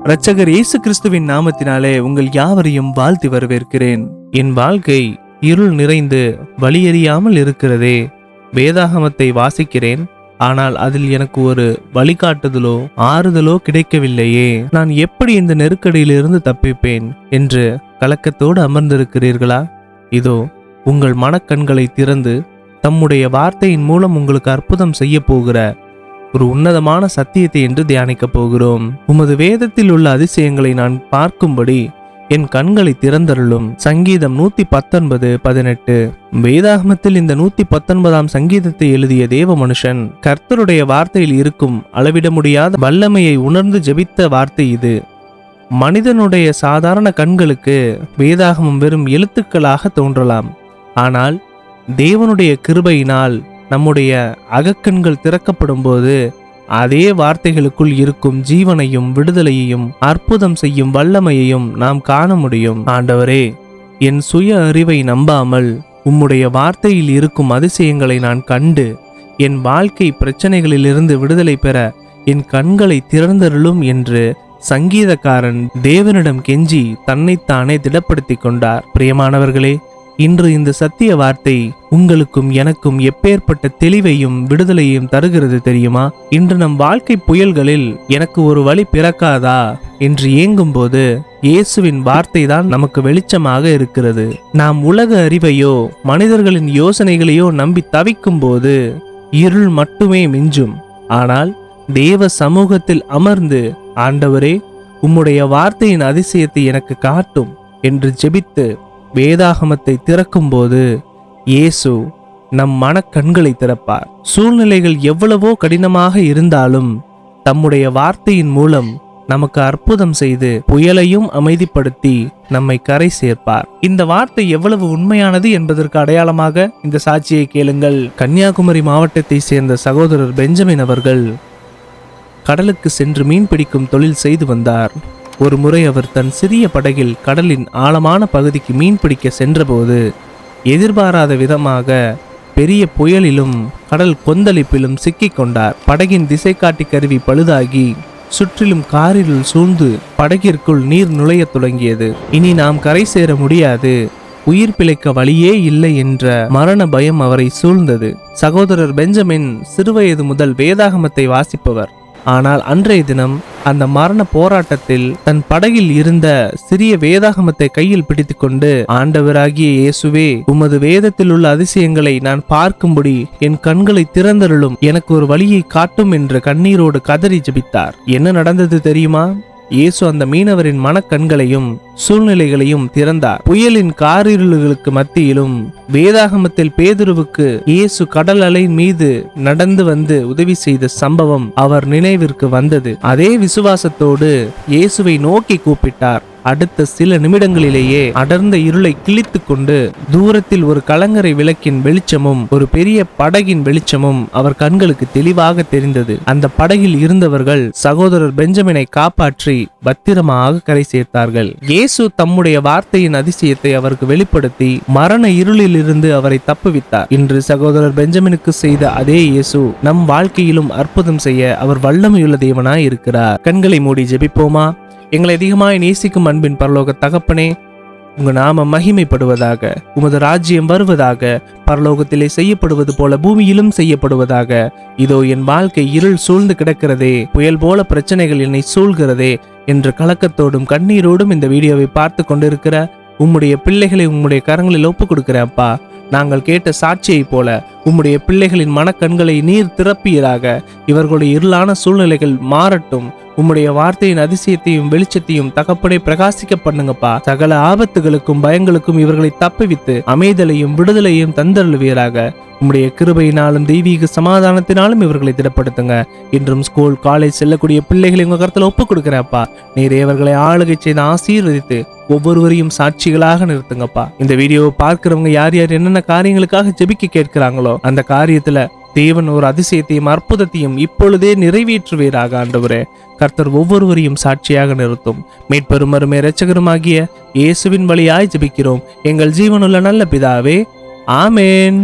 இரட்சகர் இயேசு கிறிஸ்துவின் நாமத்தினாலே உங்கள் யாவரையும் வாழ்த்தி வரவேற்கிறேன். என் வாழ்க்கை இருள் நிறைந்து வழியறியாமல் இருக்கிறதே. வேதாகமத்தை வாசிக்கிறேன், ஆனால் அதில் எனக்கு ஒரு வழிகாட்டுதலோ ஆறுதலோ கிடைக்கவில்லையே. நான் எப்படி இந்த நெருக்கடியிலிருந்து தப்பிப்பேன் என்று கலக்கத்தோடு அமர்ந்திருக்கிறீர்களா? இதோ உங்கள் மனக்கண்களை திறந்து தம்முடைய வார்த்தையின் மூலம் உங்களுக்கு அற்புதம் செய்ய போகிற ஒரு உன்னதமான சத்தியத்தை என்று தியானிக்கப் போகிறோம். உமது வேதத்தில் உள்ள அதிசயங்களை நான் பார்க்கும்படி என் கண்களை திறந்தருளும். சங்கீதம் 119:18. வேதாகமத்தில் இந்த 119ஆம் சங்கீதத்தை எழுதிய தேவ மனுஷன் கர்த்தருடைய வார்த்தையில் இருக்கும் அளவிட முடியாத வல்லமையை உணர்ந்து ஜெபித்த வார்த்தை இது. மனிதனுடைய சாதாரண கண்களுக்கு வேதாகமம் வெறும் எழுத்துக்களாக தோன்றலாம். ஆனால் தேவனுடைய கிருபையினால் நம்முடைய அகக்கண்கள் திறக்கப்படும் போது அதே வார்த்தைகளுக்குள் இருக்கும் ஜீவனையும் விடுதலையையும் அற்புதம் செய்யும் வல்லமையையும் நாம் காண முடியும். ஆண்டவரே, என் சுய அறிவை நம்பாமல் உம்முடைய வார்த்தையில் இருக்கும் அதிசயங்களை நான் கண்டு என் வாழ்க்கை பிரச்சனைகளிலிருந்து விடுதலை பெற என் கண்களை திறந்தருளும் என்று சங்கீதக்காரன் தேவனிடம் கெஞ்சி தன்னைத்தானே திடப்படுத்தி கொண்டார். பிரியமானவர்களே, இன்று இந்த சத்திய வார்த்தை உங்களுக்கும் எனக்கும் எப்பேற்பட்ட தெளிவையும் விடுதலையும் தருகிறது தெரியுமா? இன்று நம் வாழ்க்கை புயல்களில் எனக்கு ஒரு வழி பிறக்காதா என்று ஏங்கும் போது இயேசுவின் வார்த்தை தான் நமக்கு வெளிச்சமாக இருக்கிறது. நாம் உலக அறிவையோ மனிதர்களின் யோசனைகளையோ நம்பி தவிக்கும் போது இருள் மட்டுமே மிஞ்சும். ஆனால் தேவ சமூகத்தில் அமர்ந்து, ஆண்டவரே, உம்முடைய வார்த்தையின் அதிசயத்தை எனக்கு காட்டும் என்று ஜெபித்து வேதாகமத்தை திறக்கும்போது இயேசு நம் மனக்கண்களை திறப்பார். சூழ்நிலைகள் எவ்வளவோ கடினமாக இருந்தாலும் தம்முடைய வார்த்தையின் மூலம் நமக்கு அற்புதம் செய்து புயலையும் அமைதிப்படுத்தி நம்மை கரை சேர்ப்பார். இந்த வார்த்தை எவ்வளவு உண்மையானது என்பதற்கு அடையாளமாக இந்த சாட்சியை கேளுங்கள். கன்னியாகுமரி மாவட்டத்தை சேர்ந்த சகோதரர் பெஞ்சமின் அவர்கள் கடலுக்கு சென்று மீன் பிடிக்கும் தொழில் செய்து வந்தார். ஒரு முறை அவர் தன் சிறிய படகில் கடலின் ஆழமான பகுதிக்கு மீன் பிடிக்க சென்றபோது எதிர்பாராத விதமாக பெரிய புயலிலும் கடல் கொந்தளிப்பிலும் சிக்கிக் கொண்டார். படகின் திசை காட்டி கருவி பழுதாகி சுற்றிலும் காரிருள் சூழ்ந்து படகிற்குள் நீர் நுழைய தொடங்கியது. இனி நாம் கரை சேர முடியாது, உயிர் பிழைக்க வழியே இல்லை என்ற மரண பயம் அவரை சூழ்ந்தது. சகோதரர் பெஞ்சமின் சிறுவயது முதல் வேதாகமத்தை வாசிப்பவர். ஆனால் அன்றைய தினம் அந்த மரண போராட்டத்தில் தன் படகில் இருந்த சிறிய வேதாகமத்தை கையில் பிடித்து கொண்டு, ஆண்டவராகிய இயேசுவே, உமது வேதத்தில் உள்ள அதிசயங்களை நான் பார்க்கும்படி என் கண்களை திறந்தருளும், எனக்கு ஒரு வழியை காட்டும் என்று கண்ணீரோடு கதறி ஜெபித்தார். என்ன நடந்தது தெரியுமா? இயேசு அந்த மீனவரின் மனக்கண்களையும் சூழ்நிலைகளையும் திறந்தார். புயலின் காரிருளுகளுக்கு மத்தியிலும் வேதாகமத்தில் பேதுருவுக்கு இயேசு கடல் அலை மீது நடந்து வந்து உதவி செய்த சம்பவம் அவர் நினைவிற்கு வந்தது. அதே விசுவாசத்தோடு இயேசுவை நோக்கி கூப்பிட்டார். அடுத்த சில நிமிடங்களிலேயே அடர்ந்த இருளை கிழித்து கொண்டு தூரத்தில் ஒரு கலங்கரை விளக்கின் வெளிச்சமும் ஒரு பெரிய படகின் வெளிச்சமும் அவர் கண்களுக்கு தெளிவாக தெரிந்தது. அந்த படகில் இருந்தவர்கள் சகோதரர் பெஞ்சமினை காப்பாற்றி பத்திரமாக கரை சேர்த்தார்கள். இயேசு தம்முடைய வார்த்தையின் அதிசயத்தை அவருக்கு வெளிப்படுத்தி மரண இருளில் இருந்து அவரை தப்புவித்தார். இன்று சகோதரர் பெஞ்சமினுக்கு செய்த அதே இயேசு நம் வாழ்க்கையிலும் அற்புதம் செய்ய அவர் வல்லமையுள்ள தேவனாய் இருக்கிறார். கண்களை மூடி ஜெபிப்போமா? எங்களை அதிகமாய் நேசிக்கும் அன்பின் பரலோக தகப்பனே, உங்க நாம மகிமைப்படுவதாக, உமது ராஜ்யம் வருவதாக, பரலோகத்திலே செய்யப்படுவது போல பூமியிலும் செய்யப்படுவதாக. இதோ என் வாழ்க்கை இருள் சூழ்ந்து கிடக்கிறதே, புயல் போல பிரச்சனைகள் என்னை சூழ்கிறதே என்ற கலக்கத்தோடும் கண்ணீரோடும் இந்த வீடியோவை பார்த்து கொண்டிருக்கிற உம்முடைய பிள்ளைகளை உம்முடைய கரங்களில் ஒப்பு கொடுக்கிறேன் அப்பா. நாங்கள் கேட்ட சாட்சியை போல உம்முடைய பிள்ளைகளின் மனக்கண்களை நீர் திறப்பீராக. இவர்களுடைய இருளான சூழ்நிலைகள் மாறட்டும். உம்முடைய வார்த்தையின் அதிசயத்தையும் வெளிச்சத்தையும் தகப்பனை பிரகாசிக்க பண்ணுங்கப்பா. சகல ஆபத்துகளுக்கும் பயங்களுக்கும் இவர்களை தப்புவித்து அமைதலையும் விடுதலையும் தந்தருளுவீராக. உம்முடைய கிருபையினாலும் தெய்வீக சமாதானத்தினாலும் இவர்களை திடப்படுத்துங்க. இன்றும் ஸ்கூல் காலேஜ் செல்லக்கூடிய பிள்ளைகளை உங்க கருத்துல ஒப்புக் கொடுக்கிறப்பா. நீர் இவர்களை ஆளுகை செய்து ஆசீர்வதித்து ஒவ்வொருவரையும் சாட்சிகளாக நிறுத்துங்கப்பா. இந்த வீடியோவை பார்க்கிறவங்க யார் யார் என்னென்ன காரியங்களுக்காக ஜெபிக்க கேட்கிறாங்களோ அந்த காரியத்துல தேவன் ஒரு அதிசயத்தையும் அற்புதத்தையும் இப்பொழுதே நிறைவேற்றுவீராக. ஆண்டவரே, கர்த்தர் ஒவ்வொருவரையும் சாட்சியாக நிறுத்தும். மீட்பெரும் அருமை இரட்சகருமாகிய இயேசுவின் வழியாய் ஜெபிக்கிறோம் எங்கள் ஜீவனுள்ள நல்ல பிதாவே, ஆமேன்.